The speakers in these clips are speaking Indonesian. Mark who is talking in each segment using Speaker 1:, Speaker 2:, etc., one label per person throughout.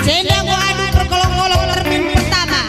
Speaker 1: Sendang gua adu perkolong-kolong termin pertama.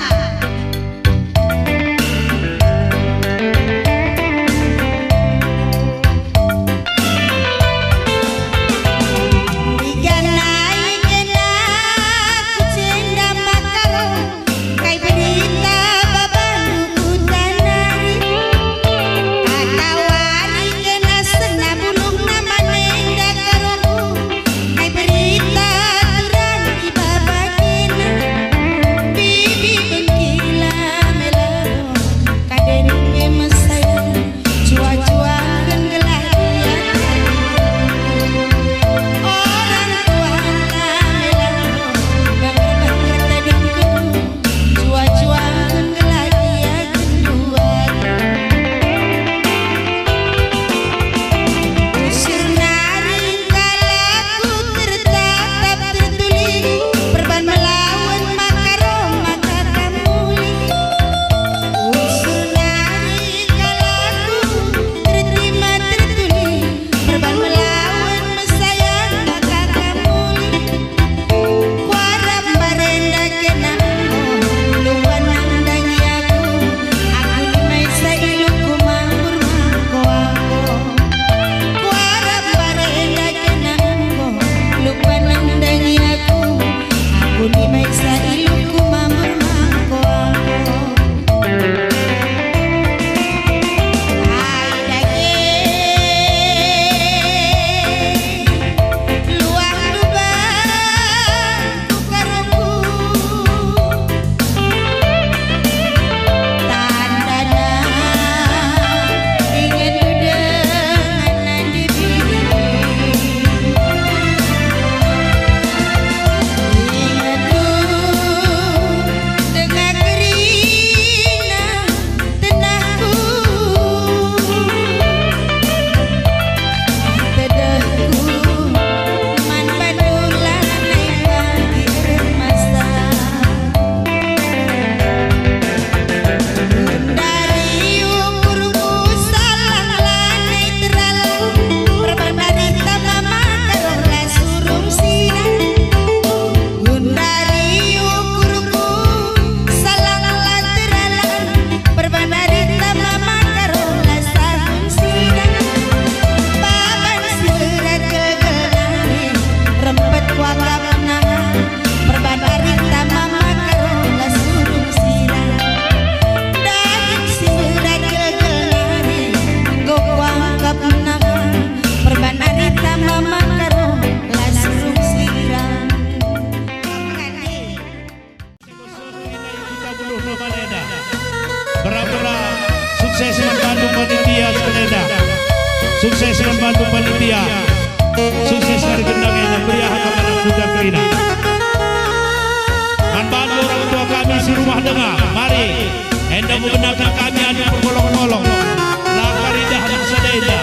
Speaker 2: Sukses membantu panitia sekalian. Sukses membantu panitia. Sukses dari gendangnya beriah kepada kuda kelina. Membantu orang tua kami di rumah dengar. Mari hendak menggunakan kami adu perkolong-kolong. Lakaridah dan sedaidah.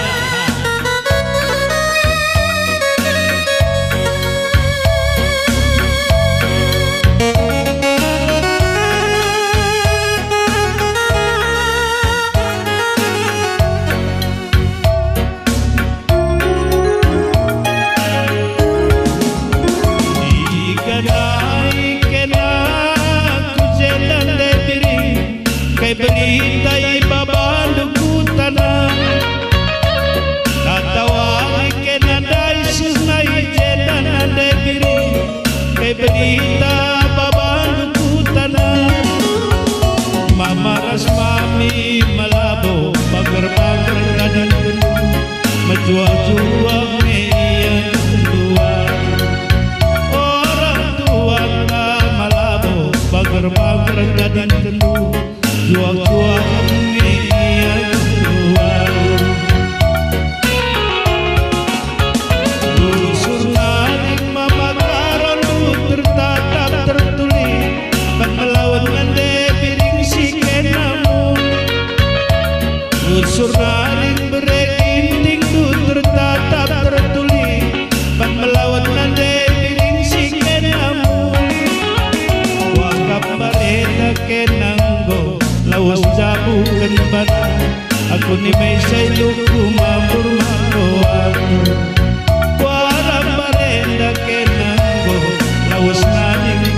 Speaker 2: Beritai babanduku tanah tatawai kenandai sungai jedan ande biri berita babanduku tanah mama rasmami malabo bagar-bagar kanan menjual-jual yang dua orang tua malabo bagar-bagar kanan jual-jual yang jual Usur naring mama karon tertatap tertulis ban melawan ngande piring si kenamu Usur naring berekinting tertatap tertulis ban melawan ngande piring si kenamu wakap bareta kenanggo lawas jabu kenbana aku ni may sayluku mamurmakoan kuaram barenda kenanggo lawas naning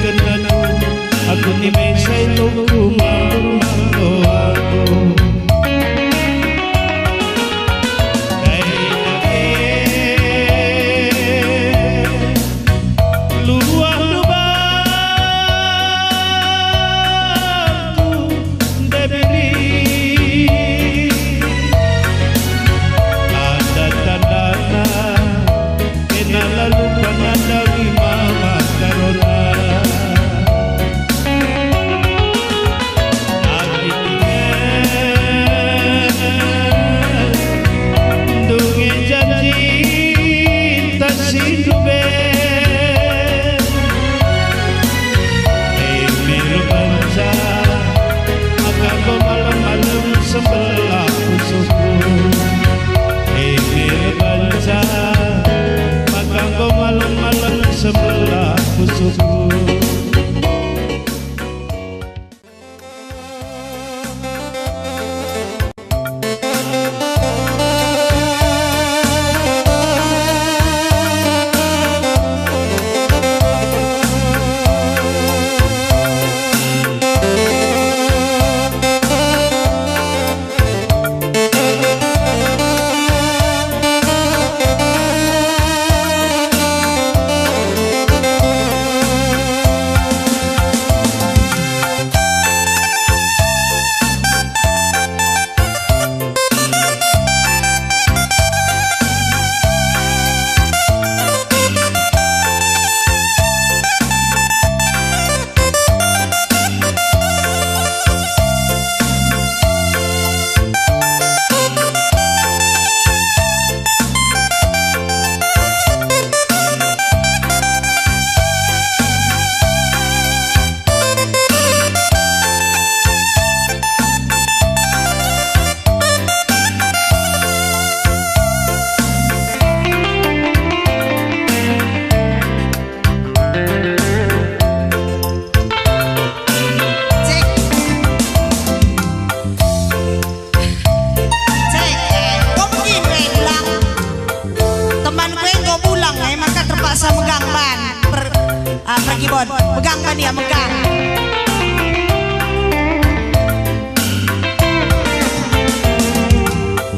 Speaker 1: Pergi Bon, pegang kan dia, megang.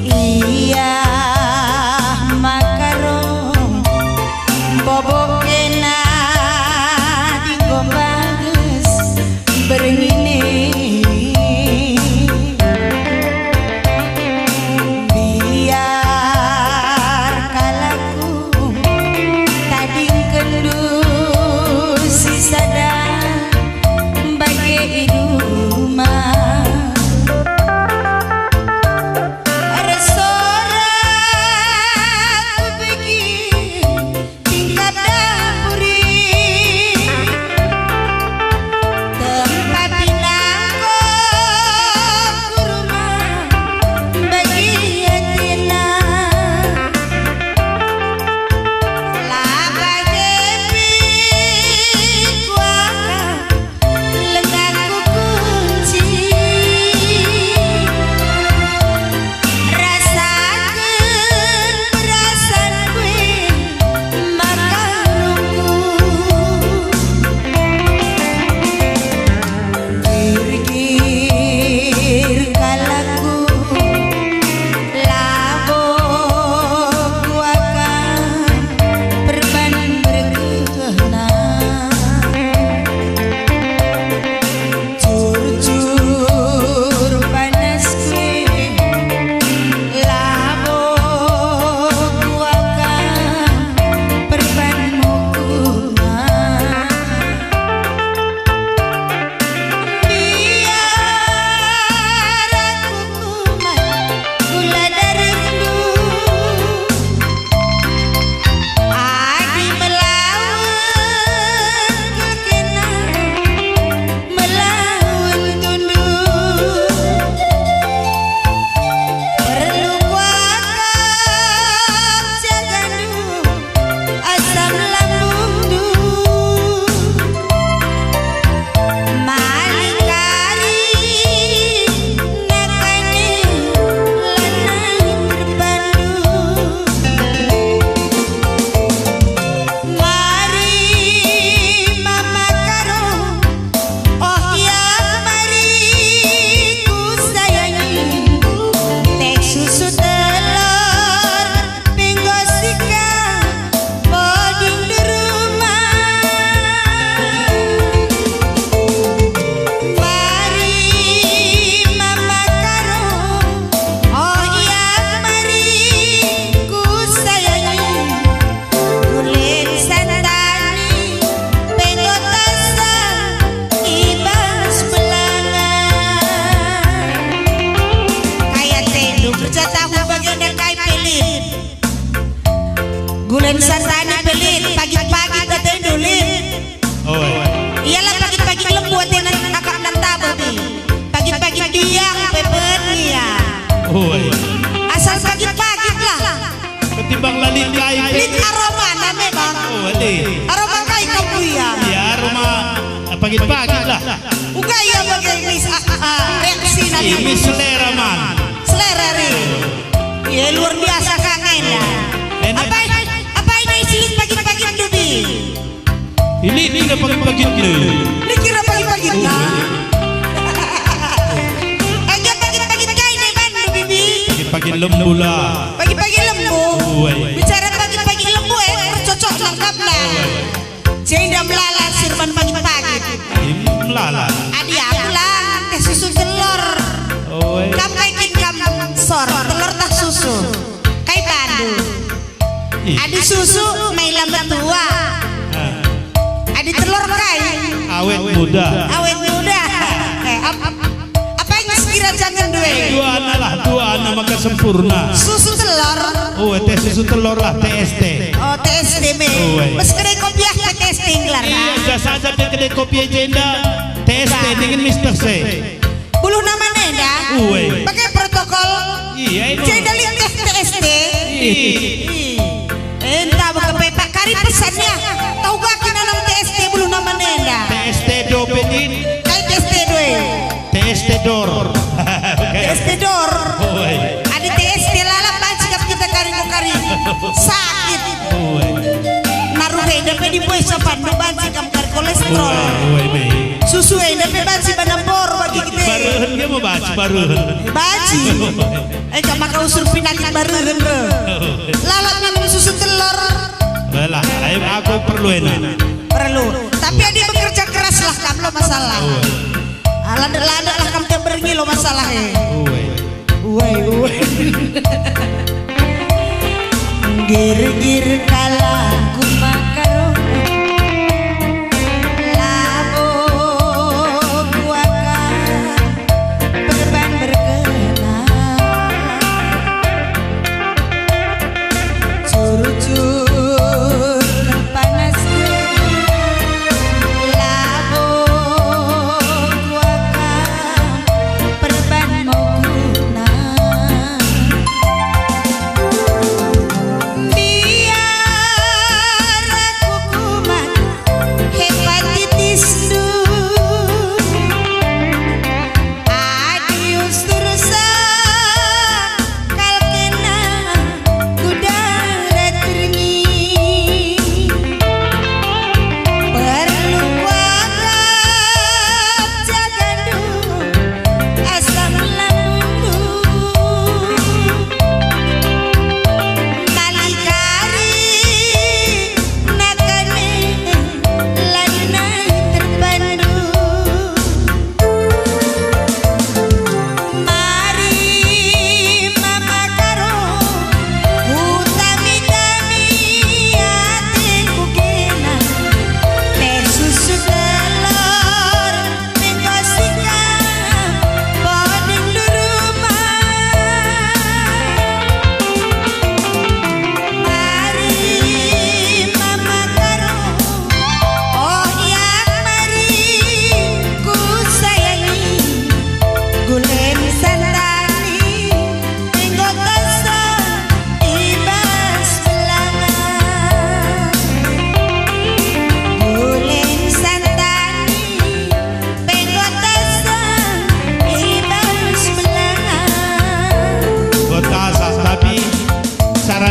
Speaker 1: Iya makarong bobok kena digombages berengine biar kalaku tadi kendus sisada bagi rumah. Gulen sasana pelit, pagi-pagi katanya dulit. Iyalah pagi-pagi lembut dengan kakak dan tabu nih. Pagi-pagi diam pepernya. Asal pagi-pagi lah.
Speaker 2: Ketimbang lalit kai.
Speaker 1: Lit aroma namanya bang. Aroma kai kamu ya.
Speaker 2: Iya aroma pagi-pagi lah.
Speaker 1: Uga ya bagai reaksi nanti.
Speaker 2: Ini selera man.
Speaker 1: Selera nih. Ya luar biasa kangen lah. Apa ini silit pagi-pagi dubi?
Speaker 2: Ini udah pagi-pagi dulu.
Speaker 1: Ini kira pagi-pagi lah. Aja pagi-pagi kain nih ban dubi.
Speaker 2: Pagi-pagi lembu lah.
Speaker 1: Pagi-pagi lembu. Bicara pagi-pagi lembu bercocok lengkap lah. Jenda melala sirban pagi-pagi.
Speaker 2: Melala.
Speaker 1: Adi aku lah teh susu telur. Kam kaikin kam sor telur tak susu. Kai Bandung. Adi susu main lambat tua. Adi telur kai.
Speaker 2: Awet muda.
Speaker 1: Awet muda. Apa yang sekira jangan duwe?
Speaker 2: Dua anak maka sempurna.
Speaker 1: Susu telur.
Speaker 2: Teh susu telur lah TST.
Speaker 1: Oh TST me. Mas kedai kopiah ke TST inglar.
Speaker 2: Iya jasa ada di kedai kopi jenda TST dengan Mr. C.
Speaker 1: Bulu nama nenda. Pakai protokol.
Speaker 2: Iya ini.
Speaker 1: Jenda lintas TST. Entah bukan Pak Kari pesannya. Tahu gak kena nama TST bulu nama nenda.
Speaker 2: TST dopetin.
Speaker 1: Kai TST doe.
Speaker 2: TST dor.
Speaker 1: TST dor. Ada TST lalap sikap kita kari sakit. Naruh dapat di boy sopan do banci kam kolesterol. Susu yang dapat baci banampor bagi kita.
Speaker 2: Baruhan dia mau baci baruhan.
Speaker 1: Baci. Gak makan usur penyakit baruhan bro. Lalat minum susu telur.
Speaker 2: Balah, aku perlu enak.
Speaker 1: Perlu. Tapi dia bekerja keras lah kamu lo masalah. Lada-lada lah kamu terbernyi lo masalahnya. Uwe. Gir-gir kala ku makaro.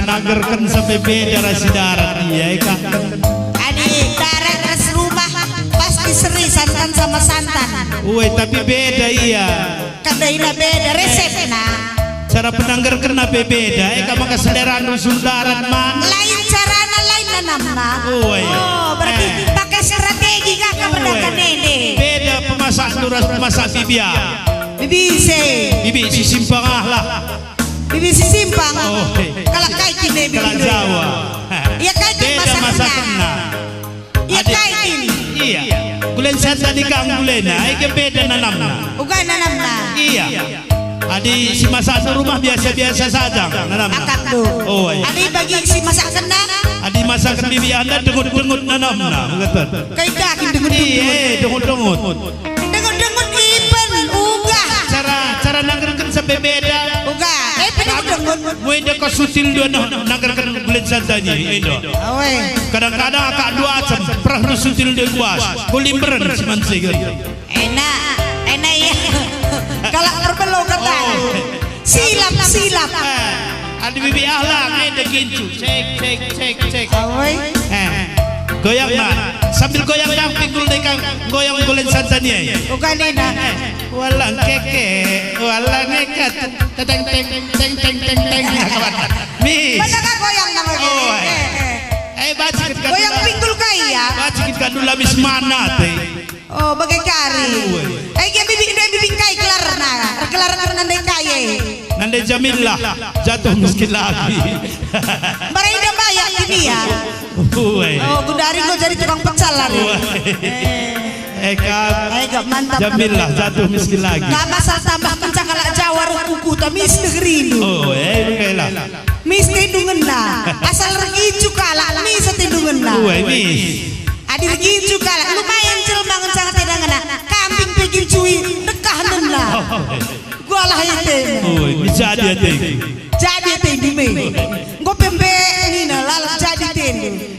Speaker 2: Nagerkan sampai beda rasi darat iya kan.
Speaker 1: Adik darat ras rumah pasti seri santan sama santan.
Speaker 2: Uwe tapi beda iya.
Speaker 1: Kadaina beda resepna.
Speaker 2: Cara penanggar kena beda maka selera nusul darat man.
Speaker 1: Lain carana lain nanamna. Oh berarti pakai strategi kakak pedagang nene.
Speaker 2: Beda pemasak nuras pemasak bibia.
Speaker 1: Bibi
Speaker 2: si simpang lah.
Speaker 1: Bibi si simpang. Kalau kaitin deh bibi.
Speaker 2: Kalau Jawa.
Speaker 1: Iya kaitin masaknya. Iya kaitin.
Speaker 2: Iya. Gulen santan di kang gulena. Ike beda nanamna.
Speaker 1: Uga nanamna.
Speaker 2: Iya. Adi si masak rumah biasa-biasa saja nanamna.
Speaker 1: Akak tuh.
Speaker 2: Oh iya.
Speaker 1: Adi bagi si masak kena.
Speaker 2: Adi masakan bibi anda dengut-dengut nanamna. Betul.
Speaker 1: Kaidakin dengut-dengut.
Speaker 2: Iya dengut-dengut.
Speaker 1: Dengut-dengut ipen. Uga.
Speaker 2: Cara nanggerkan sampai beda.
Speaker 1: Uga.
Speaker 2: Mui dia kau sutil dua nanggerkan bulan santanya itu. Kadang-kadang akak dua acam pernah sutil dia kuas. Kulimberan semansi kan.
Speaker 1: Enak ya. Kalau terbelo kata. Silap.
Speaker 2: Ada bibi ahlang ada gincu. Cek. Goyang mah. Sambil goyang yang pinggul dekang goyang bulan santanya.
Speaker 1: Bukan ini.
Speaker 2: Walang keke, walang nekat, teng. Miss.
Speaker 1: Mana kah goyang namanya?
Speaker 2: Baca kita.
Speaker 1: Goyang pinggul kaya.
Speaker 2: Baca kita dulu mis mana teh.
Speaker 1: Oh, bagai kari. Kayak bibi kai kelar nandai kaya.
Speaker 2: Nandai Jamillah jatuh miskin lagi.
Speaker 1: Barang ida bayar ini ya. Oh, gudari kau jadi tukang pecal lari. Eka mantap.
Speaker 2: Jamillah jatuh miskin lagi.
Speaker 1: Gak masalah tambah kencang kalau Jawa rukuku tapi mis negeri itu.
Speaker 2: Oh, kailah.
Speaker 1: Mis tindungan lah. Asal regicu kalah mis tindungan lah.
Speaker 2: Mis.
Speaker 1: Adi regicu kalah lumayan celma kencang tidak ngena. Kambing pikir cuy dekahan lah. Gua lah itu.
Speaker 2: Oh, bisa dia teh.
Speaker 1: Jadi teh me. Gua pembe ini nah lalu jadi teh.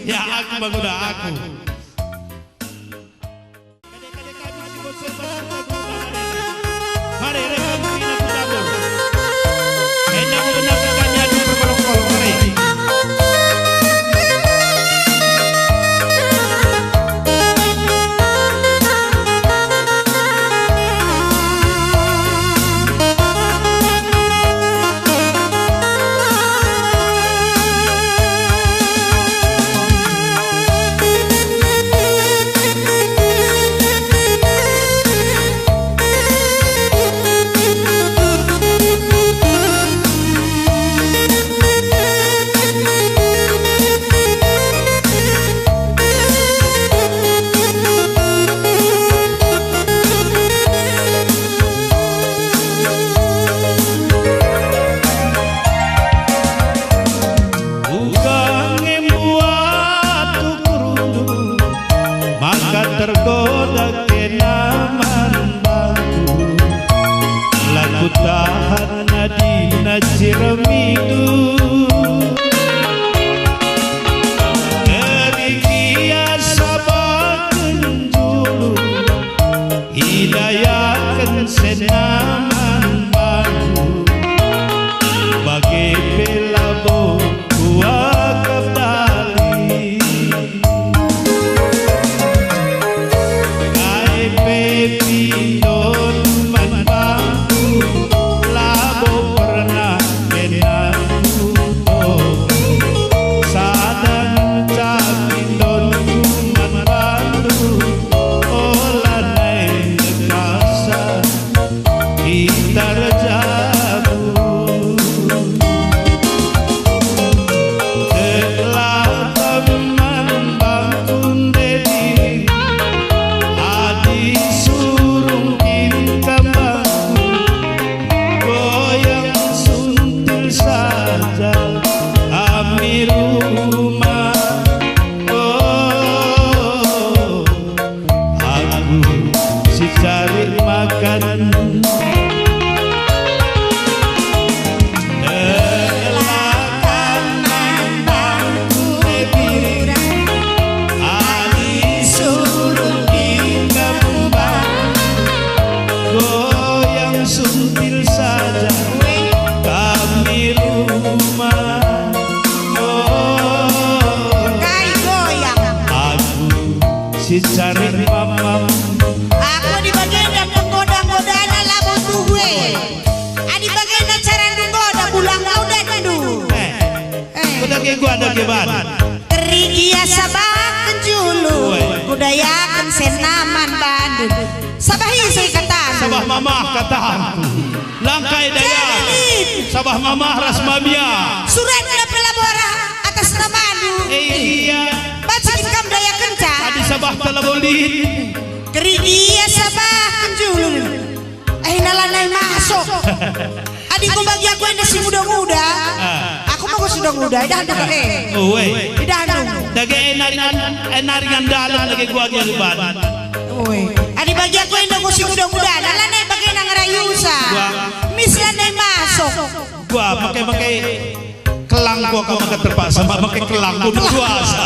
Speaker 2: Ya aku baguda aku. Mari rekam pina kudago. Enak menangkannya di berkolong-kolong mari. tergoda kenaman baku laku tahan nadina ciremidu Erikia sabaken julu hidayaken senaman baku bagi pelabo kuakap dali kai pepindon man bangku labo pernah kenaku sadang capindon man bantu olah naik dekasa kita rejabu cari makan goyang suntil saja kami rumah
Speaker 1: Kai goyang.
Speaker 2: aku si cari mamam
Speaker 1: Aku di bagian yang menggoda-goda labu tuwe. Adi bagian cara menggoda pulang kau dan du.
Speaker 2: udah ke gua ada keban
Speaker 1: Terigia sabah kenjulu. Budayakan senaman Bandung. Sabahi saya kata.
Speaker 2: sabah mamah katahan langkai daya sabah mamah rasmabia
Speaker 1: Surat na pelabora atas nama Bandung.
Speaker 2: iya
Speaker 1: Baca kam daya kenca.
Speaker 2: adi sabah talabolin
Speaker 1: Terigia sabah kenjulu. Nalanay masuk. Adik ko bagi aku yang si muda-muda. Aku mau sudah muda. Idandong ka eh.
Speaker 2: Uwe
Speaker 1: Idandong.
Speaker 2: dage enaringan dalam lagi gua giban
Speaker 1: Adik bagi aku yang si muda-muda. Nalanay bagi nang rayusa. Mislanay masuk.
Speaker 2: gua pakai kelang gua kau makan terpaksa pakai kelang gua puasa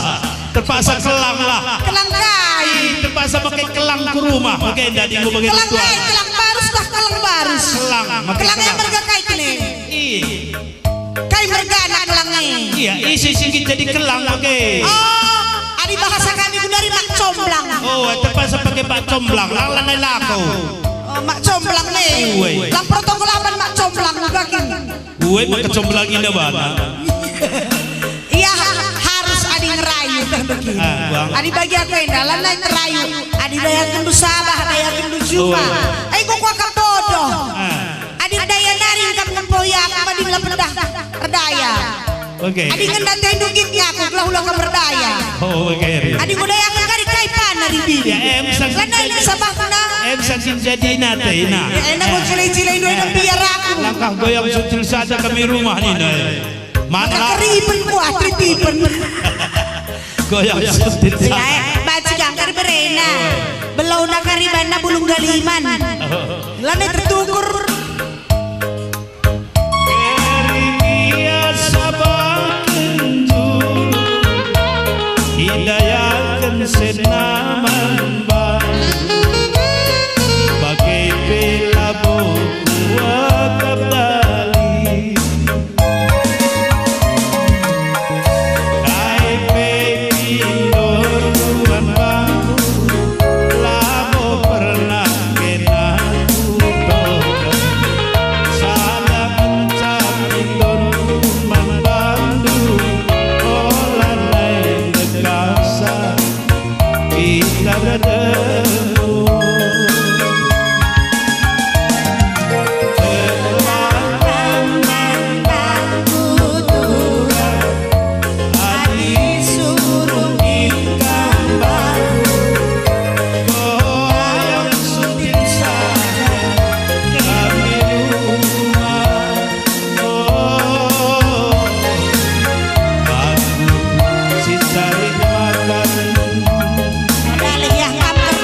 Speaker 2: terpaksa kelang lah
Speaker 1: Kelangkai.
Speaker 2: terpaksa pakai kelang ke rumah pakai dadi gua pakai
Speaker 1: Kelangkai.
Speaker 2: puasa
Speaker 1: Kelang barus lah kelang barus.
Speaker 2: kelang pakai
Speaker 1: Kelang yang
Speaker 2: kelang
Speaker 1: mergakai kini.
Speaker 2: iya
Speaker 1: Kai merga anak kelangnya.
Speaker 2: iya isi singkit jadi kelang pakai
Speaker 1: Oh, adik bahasa kami dari mak comblang.
Speaker 2: oh terpaksa pakai pak comblang lang lanai lako
Speaker 1: Oh, mak comblang nih.
Speaker 2: Uwe.
Speaker 1: Lang protokol apa mak comblang juga kini.
Speaker 2: gue pakai comblang ini bana
Speaker 1: Iya harus adi ngerayu dah begini.
Speaker 2: Bang.
Speaker 1: Adi bagi aku yang dalam naik ngerayu. Adi daya kendu sabah, daya kendu juma. Kok kuaka bodoh. Adi daya naring kam ngempoya aku adi ngela pendah berdaya.
Speaker 2: oke
Speaker 1: Adi ngendat teh dukitnya aku kelah ulang ke berdaya.
Speaker 2: oh oke
Speaker 1: Adi budaya akan kari kaipan dari bini.
Speaker 2: ya em sang
Speaker 1: Karena ini sabah kena.
Speaker 2: sang jadi nate nah
Speaker 1: Ya enak kok cilai-cilai dua dan biar aku.
Speaker 2: langkah goyang sutil saja kami rumah nih nah
Speaker 1: Maka
Speaker 2: mana
Speaker 1: keripen kuah tritipen.
Speaker 2: goyang sutil
Speaker 1: Ya,
Speaker 2: saja
Speaker 1: baca jangkar berena. Belau nakari bana bulung galiman. Lane tertukur.
Speaker 2: Erikia sabaken julu hidayaken senaman baku bagai pelabo kuakap dali kai pepindon man bangku labo pernah kenaku toga salah mencapindon man bandu olah naik dekasa kita bertemu
Speaker 1: Dalih ya kamu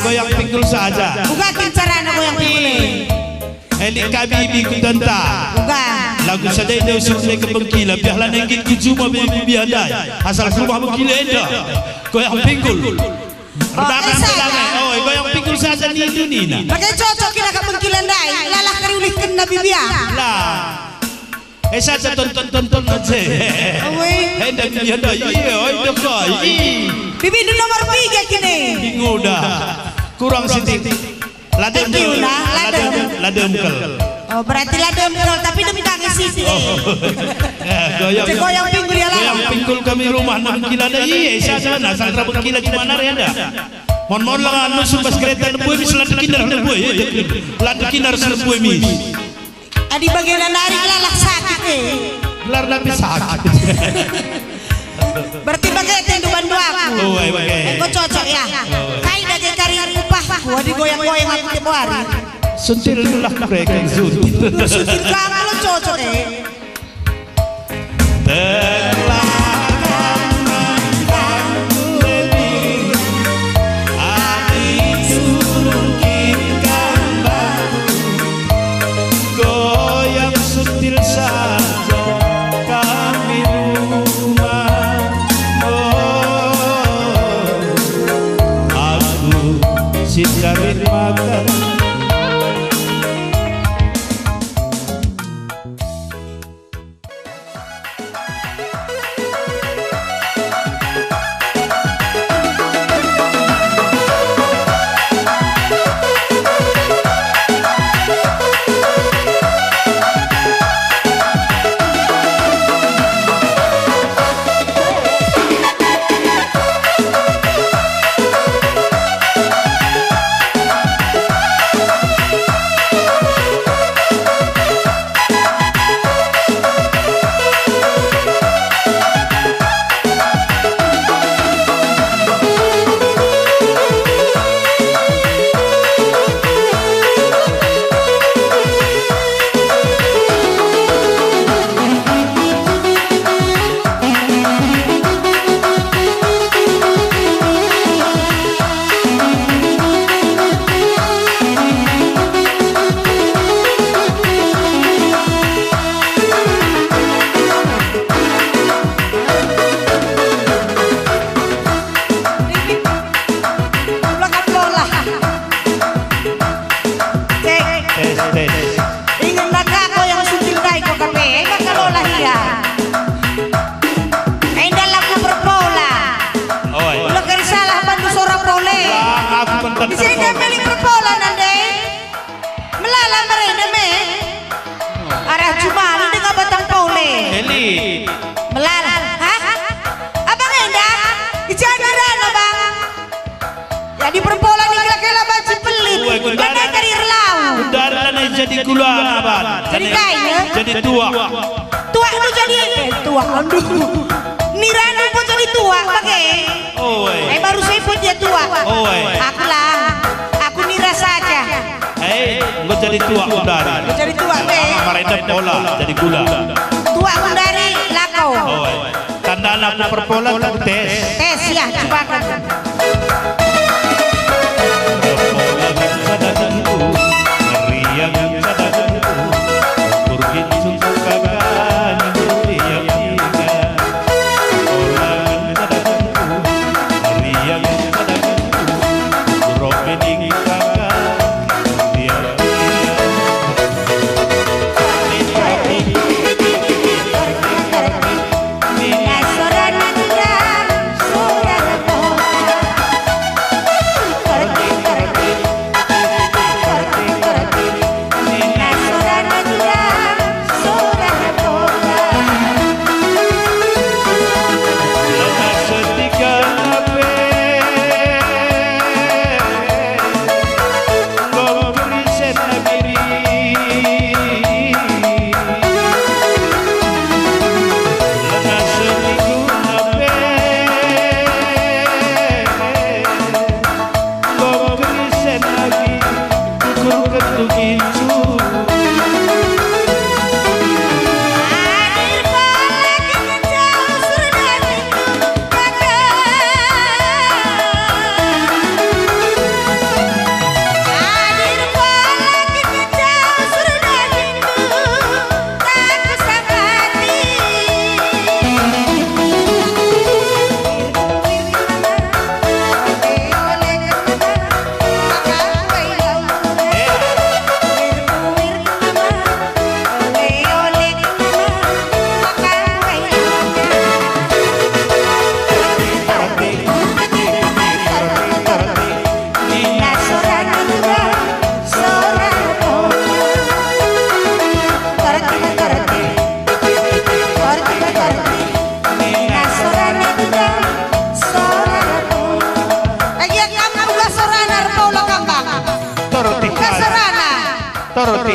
Speaker 2: goyang pinggul saja.
Speaker 1: Bukan cara goyang pinggul.
Speaker 2: Elik kami ikut tentang.
Speaker 1: Bukan.
Speaker 2: Lagu sadai dah usung saya ke Bengkila. Biarlah nengin ke cuma biadai. Asal rumah Bengkila dah. Goyang pinggul. Pertama pertama. Oh, goyang pinggul saja ni nak.
Speaker 1: Pakai cocok kira ke Bengkila dai. Lalah kari ulih kena bibia.
Speaker 2: Lah. Saja tonton aja. Hendak biadai. Oi dekai.
Speaker 1: Bibi di nomor 3 kini.
Speaker 2: Bingung dah. Kurang sedikit. Ladem kel.
Speaker 1: Oh, berarti ladem kel tapi dempang isi.
Speaker 2: Goyang pinggul ya lah. Goyang pinggul kami rumah 6 kilo ada. Iya, sana santra Bengkila di mana ada. Mon lah anu subas kereta nebui mis lada kinar nebui. Lada kinar nebui mis.
Speaker 1: Adi bagian narik lalah sakit
Speaker 2: Gelar nabi sakit.
Speaker 1: Berarti bagai tendu bandu aku.
Speaker 2: Oh, bagai.
Speaker 1: Kau cocok ya. Kai dah cari upah. Gua digoyang-goyang aku tiap hari.
Speaker 2: Suntil lah mereka suntil.
Speaker 1: Suntil kamu lo cocok
Speaker 2: goyang suntil saja kami rumah. Aku si cari makan.
Speaker 1: Bisa beli perpola nanti melala mereka me arah cuma ini nggak batang pole
Speaker 2: Eli
Speaker 1: melala hah abang endah dijajaran abang ya di perpola nih kira-kira baca pelit karena dari relau
Speaker 2: udaranya jadi gula abang
Speaker 1: jadi kaya
Speaker 2: jadi tua
Speaker 1: itu jadi tua aduh Nirana pun jadi tua pakai baru saya pun dia tua aku Nira saja
Speaker 2: gue jadi tua udara
Speaker 1: gue jadi tua
Speaker 2: mereka pola jadi gula
Speaker 1: tua dari lakau
Speaker 2: tanda anak perpola tes
Speaker 1: ya coba kan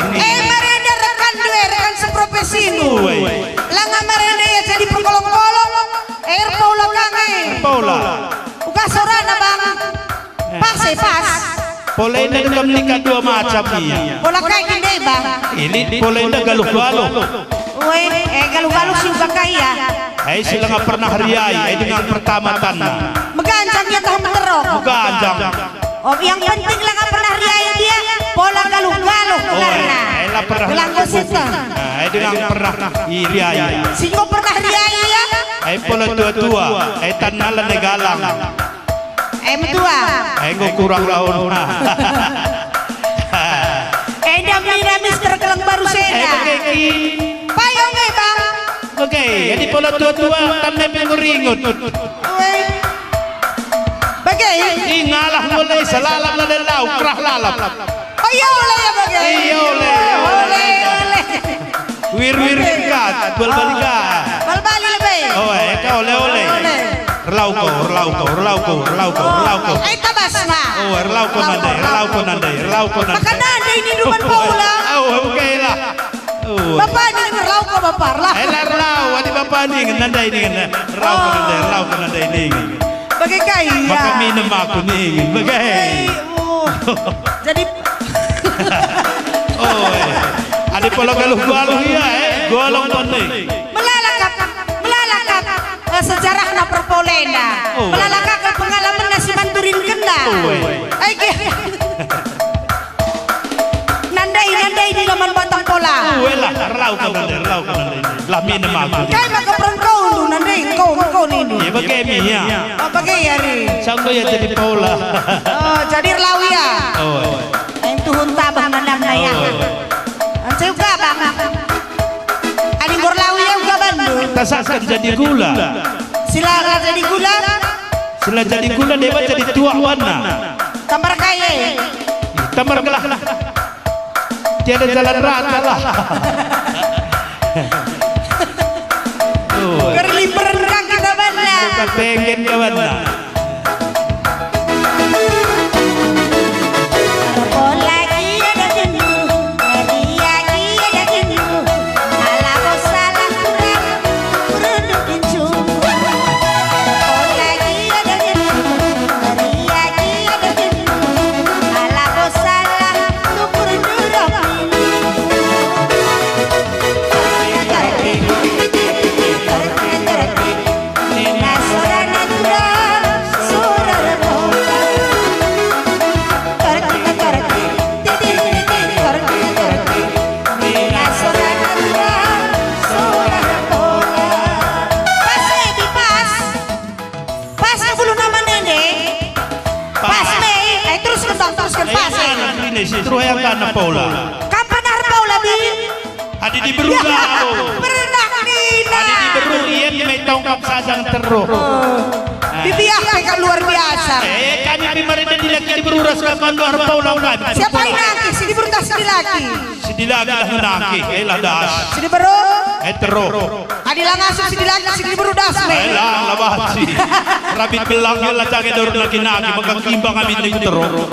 Speaker 1: merenda rekan dua rekan seprofesi nu. Langa merenda ya jadi perkolong-kolong. Paula kange.
Speaker 2: Paula.
Speaker 1: Uga sorana bang. Pas.
Speaker 2: Pola ini menikah dua macam iya.
Speaker 1: Pola kayak gini bang.
Speaker 2: Ini pola ini galuh-galuh.
Speaker 1: Galuh-galuh sih uga kaya.
Speaker 2: Sila nga pernah riay, dengan pertama tanah.
Speaker 1: Meganjang ya tahun terok.
Speaker 2: Meganjang.
Speaker 1: Yang penting lah pernah riaya dia. Pola galuh-galuh karena. Gelang gosita.
Speaker 2: Dengan pernah riaya.
Speaker 1: Singko pernah riaya ya.
Speaker 2: Pola tua-tua. Tanah lah negalang.
Speaker 1: Metua.
Speaker 2: Nggak kurang laun.
Speaker 1: Damina Mister Kelang Baru Sena. Payung bang.
Speaker 2: Oke, jadi pola tua-tua tanah penguringut.
Speaker 1: Bagai.
Speaker 2: Ngalah mulai selalam lalau, kerah lalap.
Speaker 1: Oh iya oleh ya bagai.
Speaker 2: Iya oleh. Wir kat, bal-balikat.
Speaker 1: Bal-bali lebih.
Speaker 2: Oh, eka oleh. Relauko.
Speaker 1: Tabasma.
Speaker 2: Oh, relauko nandai.
Speaker 1: Maka nandai ini duman Paula.
Speaker 2: Oh, oke lah.
Speaker 1: Bapak ini relauko bapak lah.
Speaker 2: Relau, adi bapak ni nandai ni relauko nandai ni.
Speaker 1: Bagai kaya.
Speaker 2: Maka minum aku ni, bagai.
Speaker 1: Jadi.
Speaker 2: Oh, adi pola galuh ya, golong ni.
Speaker 1: Sejarah na perpolena melalaka pengalaman nasi manturin kena nandai di laman batang pola
Speaker 2: relau kan lah minum aku
Speaker 1: kaya maka perengkau lu nandai kau ini
Speaker 2: bagaimana ya
Speaker 1: bagaimana
Speaker 2: sampai ya jadi pola
Speaker 1: jadi relau ya yang tuhun tabah nandang ya saya juga bang adik berlau ya juga bandung
Speaker 2: tasakan jadi gula
Speaker 1: sila jadi gula
Speaker 2: dewa jadi tua warna
Speaker 1: tambar kaya
Speaker 2: tambar gelah tiada jalan rata lah
Speaker 1: kerliperan kaki tabarnya
Speaker 2: pengen kawannya terus yang kana Paula.
Speaker 1: Kapan har Paula bi?
Speaker 2: Adi di berugao.
Speaker 1: Pernah nina.
Speaker 2: Adi di beru iyan may tongkap sasang teruk.
Speaker 1: Bibiyak ka luar biasa.
Speaker 2: Kami pimarida dilaki di beruras ka kando har Paula kan.
Speaker 1: Siapa yang naki? Si di berutas si dilaki.
Speaker 2: Si dilaki lah naki. Lah das.
Speaker 1: Si di beru.
Speaker 2: Teruk.
Speaker 1: Adi lang asup si dilaki si di berudas me.
Speaker 2: Lang labas si. Rabit belang yung latake dorong laki naki magkakimbang kami di teruk.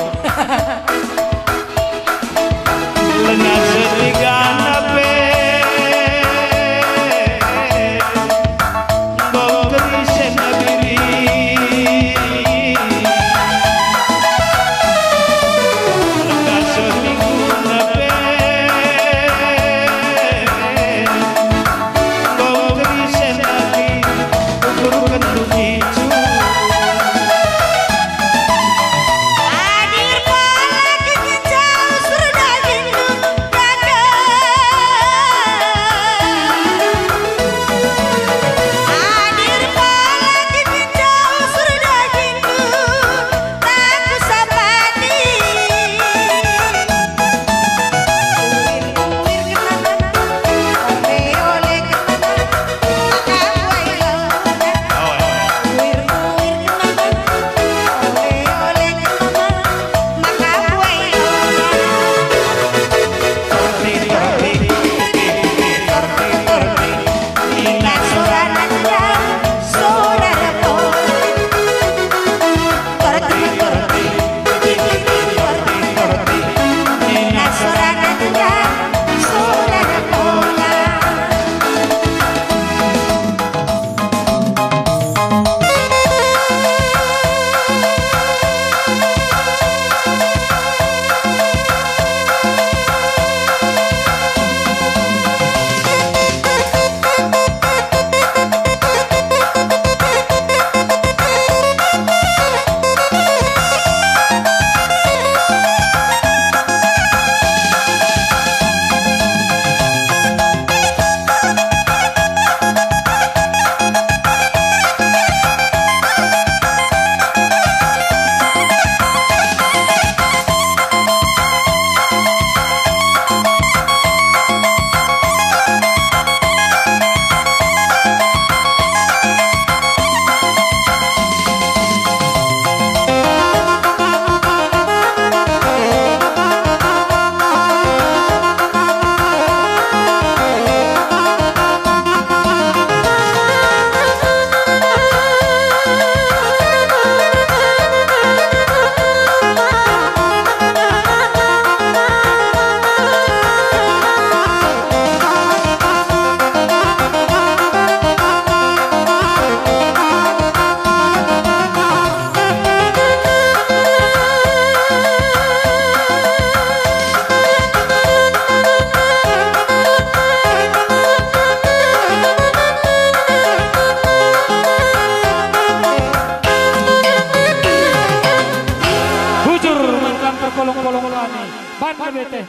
Speaker 3: lebih teh.